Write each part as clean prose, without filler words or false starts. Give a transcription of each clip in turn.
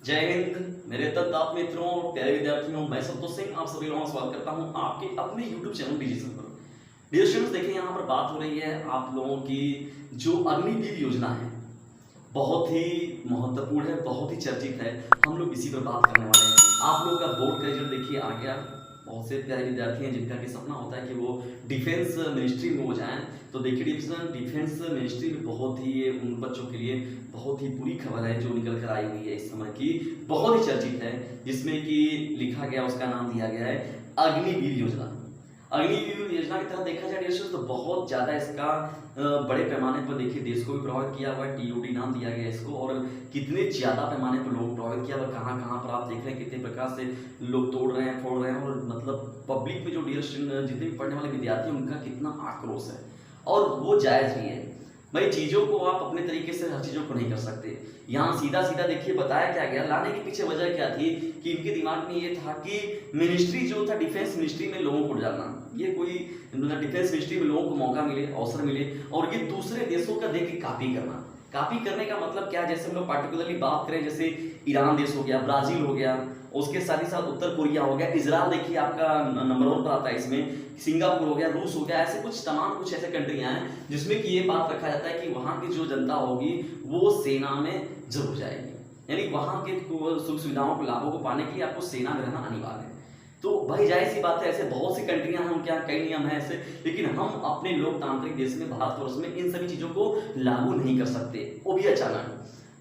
जय हिंद मेरे तत्ताप मित्रों और प्यारे विद्यार्थियों, मैं संतोष सिंह आप सभी लोगों का स्वागत करता हूं आपके अपने YouTube चैनल डिजिटल पर। डियर स्टूडेंट्स, देखिए यहाँ पर बात हो रही है आप लोगों की जो अग्निवीर योजना है, बहुत ही महत्वपूर्ण है, बहुत ही चर्चित है। हम लोग इसी पर बात करने वाले हैं। आप लोगों का बोर्ड का रिजल्ट देखिए आ गया। बहुत से प्यारे विद्यार्थी हैं जिनका कि सपना होता है कि वो डिफेंस मिनिस्ट्री में हो जाएं। तो देखिए डिफेंस मिनिस्ट्री में बहुत ही ये उन बच्चों के लिए बहुत ही बुरी खबर है जो निकल कर आई हुई है इस समय की, बहुत ही चर्चित है, जिसमें कि लिखा गया, उसका नाम दिया गया है अग्निवीर योजना। अग्निवीर योजना की तरह देखा जाए डियर तो बहुत ज्यादा इसका बड़े पैमाने पर देखिए देश को भी प्रभावित किया हुआ है। टीओडी नाम दिया गया इसको, और कितने ज्यादा पैमाने पर लोग प्रभावित किया हुआ, कहाँ कहाँ पर आप देख रहे हैं कितने प्रकार से लोग तोड़ रहे हैं, फोड़ रहे हैं, और मतलब पब्लिक में जो डियर जितने भी पढ़ने वाले विद्यार्थी हैं उनका कितना आक्रोश है, और वो जायज भी है। भाई चीजों को आप अपने तरीके से हर चीजों को नहीं कर सकते। यहाँ सीधा सीधा देखिए बताया क्या गया, लाने के पीछे वजह क्या थी कि इनके दिमाग में ये था कि मिनिस्ट्री जो था डिफेंस मिनिस्ट्री में लोगों को डालना, ये कोई डिफेंस मिनिस्ट्री में लोगों को मौका मिले, अवसर मिले, और ये दूसरे देशों का देख के कॉपी करना। कॉपी करने का मतलब क्या है, जैसे हम लोग पार्टिकुलरली बात करें, जैसे ईरान देश हो गया, ब्राजील हो गया, उसके साथ ही साथ उत्तर कोरिया हो गया, इजराइल देखिए आपका नंबर 1 पर आता है इसमें, सिंगापुर हो गया, रूस हो गया, ऐसे कुछ ऐसे कंट्रियां हैं जिसमें कि ये बात रखा जाता है कि वहां की जो जनता होगी वो सेना में जरूर जाएगी, यानी वहां के सुख सुविधाओं को, लाभों को पाने के लिए आपको सेना में रहना अनिवार्य है। तो भाई जाहिर सी बात है, ऐसे बहुत सी कंट्रियां हैं उनके यहाँ कई नियम है ऐसे, लेकिन हम अपने लोकतांत्रिक देश में, भारतवर्ष में इन सभी चीजों को लागू नहीं कर सकते, वो भी अचानक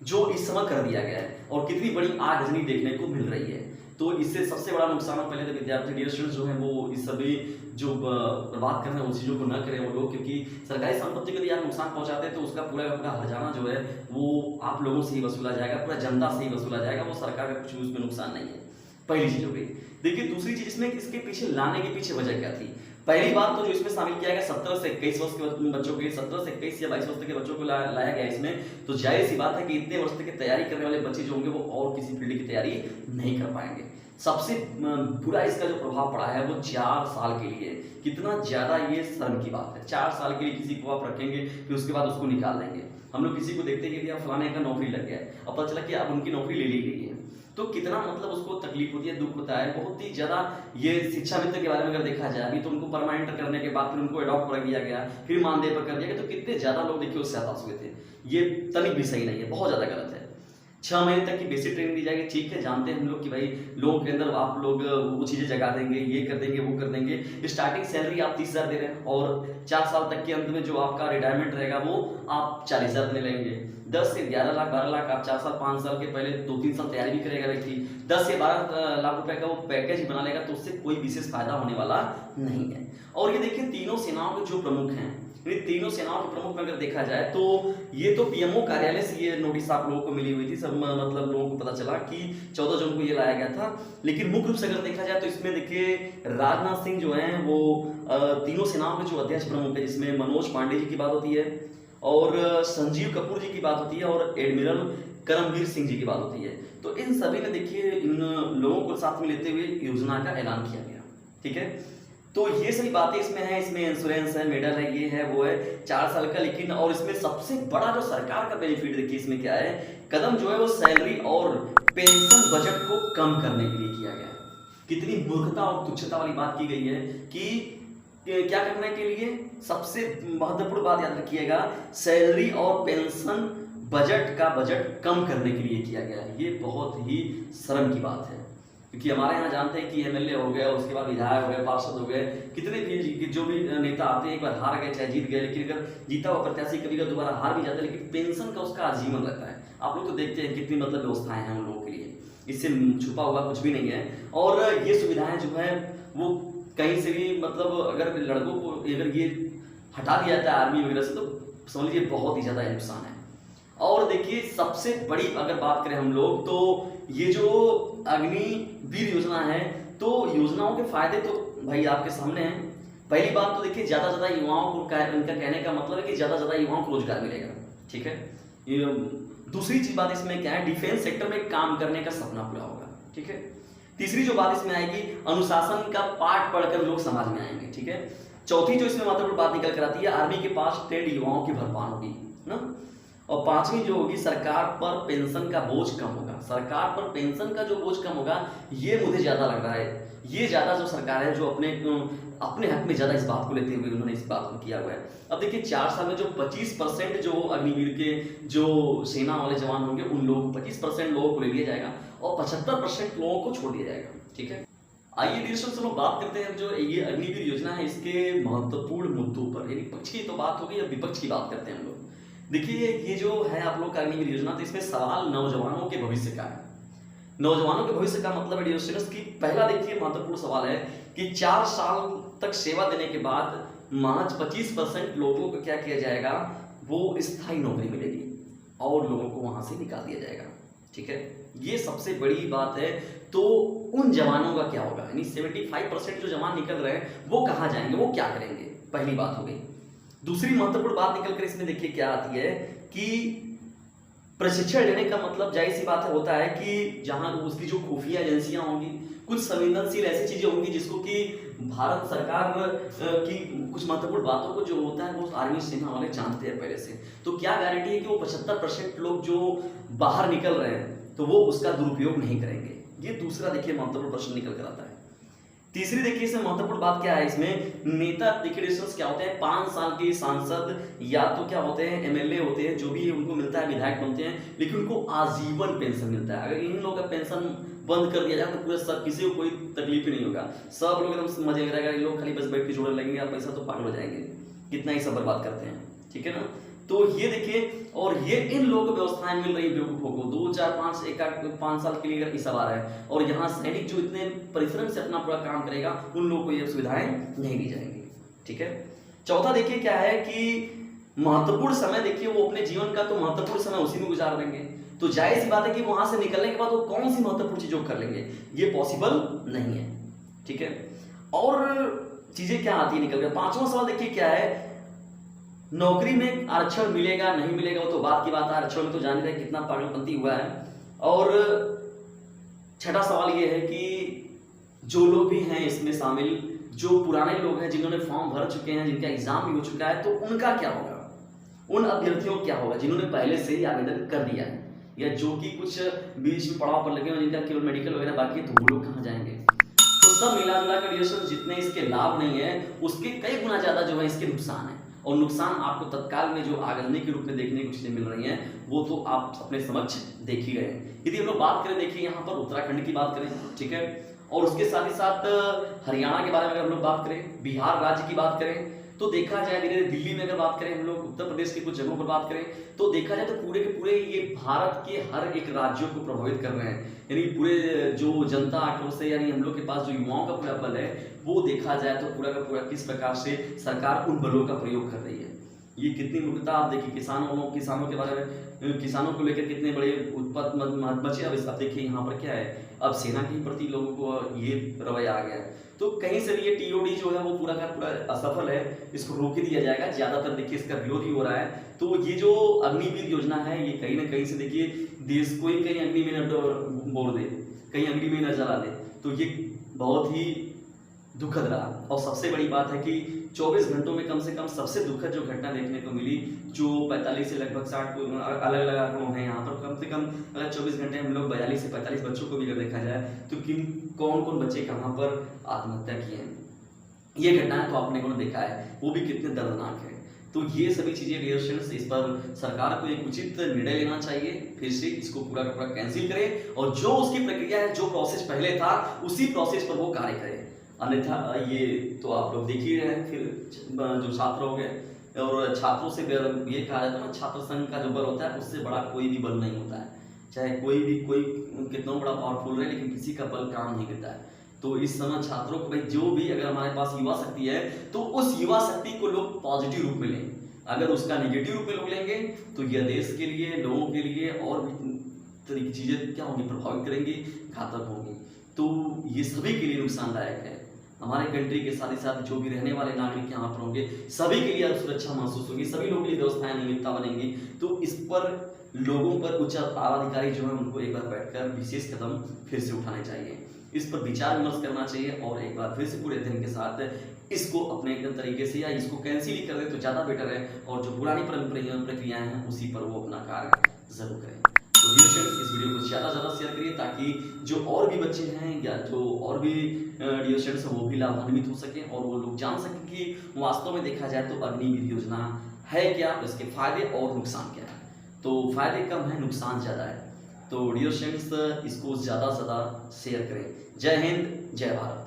जो इस समय कर दिया गया है, और कितनी बड़ी आगजनी देखने को मिल रही है। तो इससे सबसे बड़ा नुकसान पहले तो विद्यार्थी डियर स्टूडेंट्स जो है वो इस सभी जो बर्बाद कर रहे हैं उन चीज़ों को न करें वो लोग, क्योंकि सरकारी संपत्ति को यदि आप नुकसान पहुंचाते हैं तो उसका पूरा का पूरा हर्जाना जो है वो आप लोगों से ही वसूला जाएगा, पूरा जनता से ही वसूला जाएगा, वो सरकार का कुछ उसमें नुकसान नहीं है। पहली चीज हो गई। देखिए दूसरी चीज इसमें, इसके पीछे लाने के पीछे वजह क्या थी। पहली बात तो जो इसमें शामिल किया गया 17 से 21 वर्ष के बच्चों के, 17 से 21 या 22 वर्ष तक के बच्चों को लाया गया इसमें, तो जाहिर सी बात है कि इतने वर्ष तक की तैयारी करने वाले बच्चे जो होंगे वो और किसी फील्ड की तैयारी नहीं कर पाएंगे। सबसे बुरा इसका जो प्रभाव पड़ा है वो 4 साल के लिए, कितना ज्यादा ये शर्म की बात है। 4 साल के लिए किसी को आप रखेंगे फिर उसके बाद उसको निकाल देंगे। हम लोग किसी को देखते हैं कि अब फलाने का नौकरी लग गया है, अब पता चला कि अब उनकी नौकरी ले ली गई है, तो कितना मतलब उसको तकलीफ होती है, दुख होता है बहुत ही ज्यादा। ये शिक्षा मित्र के बारे में अगर देखा जाए, अभी तो उनको परमानेंट करने के बाद फिर उनको एडॉप्ट कर दिया गया, फिर मानदेय पर कर दिया गया, तो कितने ज्यादा लोग देखिए उससे हताश हुए थे। ये तनिक भी सही नहीं है, बहुत ज्यादा गलत है। 6 महीने तक की बेसिक ट्रेनिंग दी जाएगी, ठीक है, जानते हैं हम लोग कि भाई लोगों के अंदर आप लोग वो चीजें जगा देंगे, ये कर देंगे, वो कर देंगे। स्टार्टिंग सैलरी आप 30,000 दे रहे हैं, और 4 साल तक के अंत में जो आपका रिटायरमेंट रहेगा वो आप 40,000 देने लगेंगे। 10 से 11 लाख 12 लाख आप 4 साल 5 साल के पहले 2-3 साल तैयारी भी करेगा व्यक्ति, 10 से 12 लाख रुपए का वो पैकेज बना लेगा, तो उससे कोई विशेष फायदा होने वाला नहीं है। और ये देखिए तीनों सेनाओं के जो प्रमुख हैं, तीनों सेनाओं के प्रमुख में अगर देखा जाए तो ये तो पीएमओ कार्यालय से ये नोटिस आप लोगों को मिली हुई थी, सब मतलब लोगों को पता चला कि 14 जून को ये लाया गया था। लेकिन मुख्य रूप से अगर देखा जाए तो इसमें देखिए राजनाथ सिंह जो है वो तीनों सेनाओं के जो अध्यक्ष प्रमुख है, जिसमें मनोज पांडे जी की बात होती है, और संजीव कपूर जी की बात होती है, और एडमिरल करमवीर सिंह जी की बात होती है। तो इन सभी ने देखिए इन लोगों को साथ में लेते हुए योजना का ऐलान किया गया, ठीक है। तो ये सभी बातें इसमें है, इसमें इंश्योरेंस है, मेडल है, ये है, वो है, 4 साल का। लेकिन और इसमें सबसे बड़ा जो सरकार का बेनिफिट देखिए इसमें क्या है, कदम जो है वो सैलरी और पेंशन बजट को कम करने के लिए किया गया है। कितनी मूर्खता और तुच्छता वाली बात की गई है कि क्या करने के लिए, सबसे महत्वपूर्ण बात याद रखिएगा, सैलरी और पेंशन बजट का बजट कम करने के लिए किया गया है। ये बहुत ही शर्म की बात है, क्योंकि हमारे यहाँ जानते हैं कि एमएलए हो गए, उसके बाद विधायक हो गए, पार्षद हो गए, कितने भी जो भी नेता आते हैं, एक बार हार गए चाहे जीत गए, लेकिन अगर जीता हुआ प्रत्याशी कभी कभी दोबारा हार भी जाता है, लेकिन पेंशन का उसका आजीवन रहता है। आप लोग तो देखते हैं कितनी मतलब व्यवस्थाएं हैं उन लोगों के लिए, इससे छुपा हुआ कुछ भी नहीं है। और ये सुविधाएं जो है वो कहीं से भी, मतलब अगर लड़कों को अगर ये हटा दिया जाता है आर्मी वगैरह से, तो समझ लीजिए बहुत ही ज्यादा नुकसान है। और देखिए सबसे बड़ी अगर बात करें हम लोग, तो ये जो अग्निवीर योजना है, तो योजनाओं के फायदे तो भाई आपके सामने हैं। पहली बात तो देखिए ज्यादा युवाओं को, इनका कहने का मतलब है कि ज्यादा युवाओं को रोजगार मिलेगा, ठीक है। दूसरी चीज बात इसमें क्या है, डिफेंस सेक्टर में काम करने का सपना पूरा होगा, ठीक है। तीसरी जो बात इसमें आएगी, अनुशासन का पाठ पढ़कर लोग समाज में आएंगे, ठीक है। चौथी जो इसमें महत्वपूर्ण बात निकल कर आती है, आर्मी के पास ट्रेंड युवाओं की भरपार होगी ना। और पांचवी जो होगी, सरकार पर पेंशन का बोझ कम होगा। सरकार पर पेंशन का जो बोझ कम होगा, ये मुझे ज्यादा लग रहा है। ये ज्यादा जो सरकार है जो अपने हक में ज्यादा इस बात को लेते हुए उन्होंने इस बात को किया हुआ है। अब देखिए 4 साल में जो 25% जो अग्निवीर के जो सेना वाले जवान होंगे उन लोगों 25% लोगों को ले लिया जाएगा और 75% लोगों को छोड़ दिया जाएगा। ठीक है, आइए डिस्कशन से लोग बात करते हैं जो ये अग्निवीर योजना है इसके महत्वपूर्ण मुद्दों पर। यानी पक्ष की तो बात हो गई, अब विपक्ष की बात करते हैं हम लोग। देखिए ये जो है आप लोग का अग्निवीर योजना, तो इसमें सवाल नौजवानों के भविष्य का है। नौजवानों के भविष्य का मतलब है डिस्कशन की पहला देखिए महत्वपूर्ण सवाल है कि 4 साल तक सेवा देने के बाद महज 25% लोगों को क्या किया जाएगा, वो स्थायी नौकरी मिलेगी और लोगों को वहां से निकाल दिया जाएगा। ठीक है, ये सबसे बड़ी बात है। तो उन जवानों का क्या होगा, यानी 75% जो जवान निकल रहे हैं वो कहां जाएंगे, वो क्या करेंगे, पहली बात हो गई। दूसरी महत्वपूर्ण बात निकल कर इसमें देखिए क्या आती है कि प्रशिक्षण लेने का मतलब जाहिर सी बात है होता है कि जहां उसकी जो खुफिया एजेंसियां होंगी, कुछ संवेदनशील ऐसी चीजें होंगी जिसको कि भारत सरकार की कुछ महत्वपूर्ण बातों को जो होता है वो आर्मी सेना वाले जानते हैं पहले से। तो क्या गारंटी है कि वो 75% लोग जो बाहर निकल रहे हैं तो वो उसका दुरुपयोग नहीं करेंगे। ये दूसरा देखिए महत्वपूर्ण प्रश्न निकल कर आता है। तीसरी देखिए इसमें महत्वपूर्ण बात क्या है, इसमें नेता देखिए क्या होते हैं, 5 साल के सांसद या तो क्या होते हैं एमएलए होते हैं, जो भी उनको मिलता है विधायक बनते हैं, लेकिन उनको आजीवन पेंशन मिलता है। अगर इन लोगों का पेंशन बंद कर दिया जाए तो पूरे सब किसी को कोई तकलीफ ही नहीं होगा, सब लोग एकदम मजे में रहेगा। ये लोग खाली बस बैठ के जोड़ने लगेंगे, आप पैसा तो पागल हो जाएंगे, कितना ही सब बर्बाद करते हैं। ठीक है ना, तो ये देखिए, और ये इन लोगों को व्यवस्थाएं मिल रही बेवकूफों को 2 4 5 एक 5 साल के लिए अगर हिसाब आ रहा है, और यहाँ सैनिक जो इतने परिश्रम से अपना पूरा काम करेगा उन लोगों को ये सुविधाएं नहीं दी जाएंगी। ठीक है, चौथा देखिए क्या है कि महत्वपूर्ण समय देखिए वो अपने जीवन का तो महत्वपूर्ण समय उसी में गुजार देंगे। तो जाहिर सी बात है कि वहां से निकलने के बाद वो कौन सी महत्वपूर्ण चीजों कर लेंगे, ये पॉसिबल नहीं है। ठीक है, और चीजें क्या आती है निकल कर। पांचवा सवाल देखिए क्या है, नौकरी में आरक्षण मिलेगा नहीं मिलेगा वो तो बात की बात है, आरक्षण में तो जान रहे कितना पागलपंती हुआ है। और छठा सवाल ये है कि जो लोग भी हैं इसमें शामिल, जो पुराने लोग हैं जिन्होंने फॉर्म भर चुके हैं, जिनका एग्जाम भी हो चुका है, तो उनका क्या होगा, उन अभ्यर्थियों क्या होगा जिन्होंने पहले से ही आवेदन कर दिया है, या जो कि कुछ बीच में पड़ाव पर लगे हैं जिनका केवल मेडिकल वगैरह बाकी है, तो वो लोग कहाँ जाएंगे। तो सब मिला जुला कर जितने इसके लाभ नहीं है उसके कई गुना ज्यादा जो है इसके नुकसान है। और नुकसान आपको तत्काल में जो आगजनी के रूप में देखने को चीजें मिल रही हैं वो तो आप अपने समक्ष देख ही रहे हैं। यदि हम लोग बात करें देखिए यहाँ पर उत्तराखंड की बात करें, ठीक है, और उसके साथ ही साथ हरियाणा के बारे में अगर हम लोग बात करें, बिहार राज्य की बात करें, तो देखा जाए धीरे धीरे दिल्ली में अगर बात करें हम लोग, उत्तर प्रदेश के कुछ जगहों पर बात करें, तो देखा जाए तो पूरे के पूरे ये भारत के हर एक राज्यों को प्रभावित कर रहे हैं। यानी पूरे जो जनता आक्रोश है, यानी हम लोग के पास जो युवाओं का पूरा बल है, वो देखा जाए तो पूरा का पूरा किस प्रकार से सरकार उन बलों का प्रयोग कर रही है। ये कितनी मूर्खता आप देखिए, किसानों के बारे में, किसानों को लेकर कितने बड़े उत्पाद बचे। अब देखिए यहाँ पर क्या है, अब सेना के प्रति लोगों को ये रवैया आ गया है, तो कहीं से भी ये टीओडी जो है वो पूरा का पूरा असफल है, इसको रोक दिया जाएगा। ज्यादातर देखिए इसका विरोध ही हो रहा है। तो ये जो अग्निवीर योजना है ये कहीं ना कहीं से देखिए देश को ही कहीं अग्नि में न बोल दे, कहीं अग्नि में न जला दे, तो ये बहुत ही दुखद रहा। और सबसे बड़ी बात है कि 24 घंटों में कम से कम सबसे दुखद जो घटना देखने को मिली, जो 45 से लगभग 60 अलग अलग आंकड़ों हैं यहाँ पर, कम से कम अगर 24 घंटे हम लोग 42 से 45 बच्चों को भी अगर देखा जाए तो कौन कौन बच्चे कहाँ पर आत्महत्या किए हैं, ये घटनाएं तो आपने को देखा है, वो भी कितने दर्दनाक है। तो ये सभी चीजें रिएक्शंस, इस पर सरकार को एक उचित निर्णय लेना चाहिए, फिर से इसको पूरा का पूरा कैंसिल करे, और जो उसकी प्रक्रिया है, जो प्रोसेस पहले था उसी प्रोसेस पर वो कार्य करे। अन्यथा ये तो आप लोग देख ही रहे हैं, फिर जो छात्र हो गए, और छात्रों से ये कहा जाता है ना, छात्र संघ का जो बल होता है उससे बड़ा कोई भी बल नहीं होता है, चाहे कोई कितना बड़ा पावरफुल रहे, लेकिन किसी का बल काम नहीं करता है। तो इस समय छात्रों को भाई जो भी अगर हमारे पास युवा शक्ति है तो उस युवा शक्ति को लोग पॉजिटिव रूप में लें, अगर उसका निगेटिव रूप में लोग लेंगे तो यह देश के लिए, लोगों के लिए और भी तरह की चीजें क्या होंगी, प्रभावित करेंगी, घातक होंगी। तो ये सभी के लिए नुकसानदायक है। हमारे कंट्री के साथ ही साथ जो भी रहने वाले नागरिक यहाँ पर होंगे सभी के लिए सुरक्षा महसूस होगी, सभी लोगों के लिए व्यवस्थाएं नियमितता बनेंगी। तो इस पर लोगों पर उच्च आलाधिकारी जो है उनको एक बार बैठकर विशेष कदम फिर से उठाने चाहिए, इस पर विचार विमर्श करना चाहिए और एक बार फिर से पूरे अध्ययन के साथ इसको अपने एक तरीके से या इसको कैंसिल ही कर दे तो ज़्यादा बेटर है, और जो पुरानी प्रक्रियाएं हैं उसी पर वो अपना कार्य जरूर करें। तो डियर स्टूडेंट्स, इस वीडियो को ज़्यादा से ज़्यादा शेयर करिए ताकि जो और भी बच्चे हैं या जो और भी डियर स्टूडेंट्स हैं वो भी लाभान्वित हो सकें और वो लोग जान सकें कि वास्तव में देखा जाए तो अग्निवीर योजना है क्या, इसके फायदे और नुकसान क्या है। तो फायदे कम है, नुकसान ज़्यादा है। तो डियर स्टूडेंट्स, इसको ज़्यादा से ज़्यादा शेयर करें। जय हिंद, जय भारत।